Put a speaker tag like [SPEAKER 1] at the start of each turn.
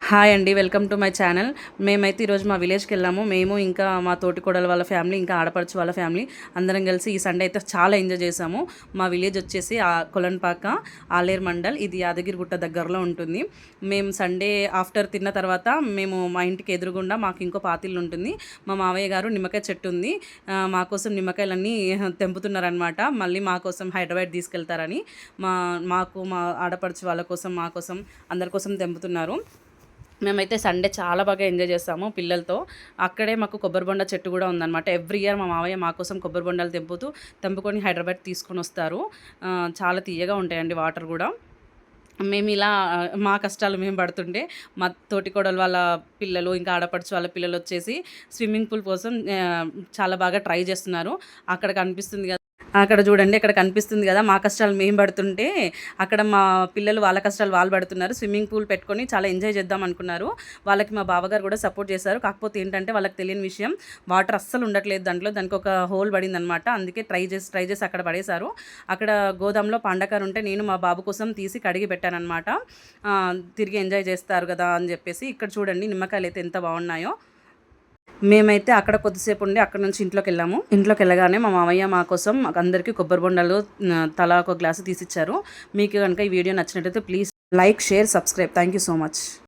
[SPEAKER 1] Hi అండి, welcome to my channel. మేమైతే ఈరోజు మా విలేజ్కి వెళ్ళాము. మేము ఇంకా మా తోటికోడల వాళ్ళ ఫ్యామిలీ, ఇంకా ఆడపడుచు వాళ్ళ ఫ్యామిలీ అందరం కలిసి ఈ సండే అయితే చాలా ఎంజాయ్ చేసాము. మా విలేజ్ వచ్చేసి కొలన్పాక, ఆలేరు మండల్. ఇది యాదగిరిగుట్ట దగ్గరలో ఉంటుంది. మేము సండే ఆఫ్టర్ తిన్న తర్వాత మేము మా ఇంటికి ఎదురుగుండా మాకు ఇంకో పాతిల్లు ఉంటుంది. మా మావయ్య గారు నిమ్మకాయ చెట్టు ఉంది, మా కోసం నిమ్మకాయలన్నీ తెంపుతున్నారనమాట. మళ్ళీ మా కోసం హైదరాబాద్ తీసుకెళ్తారని మా ఆడపడుచు వాళ్ళ కోసం, మా కోసం, అందరి కోసం తెంపుతున్నారు. మేమైతే సండే చాలా బాగా ఎంజాయ్ చేస్తాము పిల్లలతో. అక్కడే మాకు కొబ్బరి బొండ చెట్టు కూడా ఉందన్నమాట. ఎవ్రీ ఇయర్ మా మావయ్య మా కోసం కొబ్బరి బొండాలు తెంపుకొని హైదరాబాద్ తీసుకొని వస్తారు. చాలా తీయగా ఉంటాయండి వాటర్ కూడా. మేము ఇలా మా కష్టాలు మేము పడుతుంటే మా తోటికోడలు వాళ్ళ పిల్లలు, ఇంకా ఆడపడుచు వాళ్ళ పిల్లలు వచ్చేసి స్విమ్మింగ్ పూల్ కోసం చాలా బాగా ట్రై చేస్తున్నారు. అక్కడ కనిపిస్తుంది కదా, అక్కడ చూడండి, అక్కడ కనిపిస్తుంది కదా, మా కష్టాలు మేము పడుతుంటే అక్కడ మా పిల్లలు వాళ్ళ కష్టాలు వాళ్ళు పడుతున్నారు. స్విమ్మింగ్ పూల్ పెట్టుకొని చాలా ఎంజాయ్ చేద్దాం అనుకున్నారు. వాళ్ళకి మా బావగారు కూడా సపోర్ట్ చేశారు. కాకపోతే ఏంటంటే వాళ్ళకి తెలియని విషయం, వాటర్ అస్సలు ఉండట్లేదు దానికి ఒక హోల్ పడిందనమాట. అందుకే ట్రై చేసి అక్కడ పడేశారు. అక్కడ గోదాంలో పండకారు ఉంటే నేను మా బాబు కోసం తీసి కడిగి పెట్టానమాట. తిరిగి ఎంజాయ్ చేస్తారు కదా అని చెప్పేసి. ఇక్కడ చూడండి నిమ్మకాయలు అయితే ఎంత బాగున్నాయో. మేమైతే అక్కడ కొద్దిసేపు ఉండి అక్కడ నుంచి ఇంట్లోకి వెళ్ళగానే మా మామయ్య మా కోసం అందరికీ కొబ్బరి బొండాలు తలా ఒక గ్లాసు తీసిచ్చారు. మీకు కనుక ఈ వీడియో నచ్చినట్టయితే please like, share, subscribe. Thank you so much.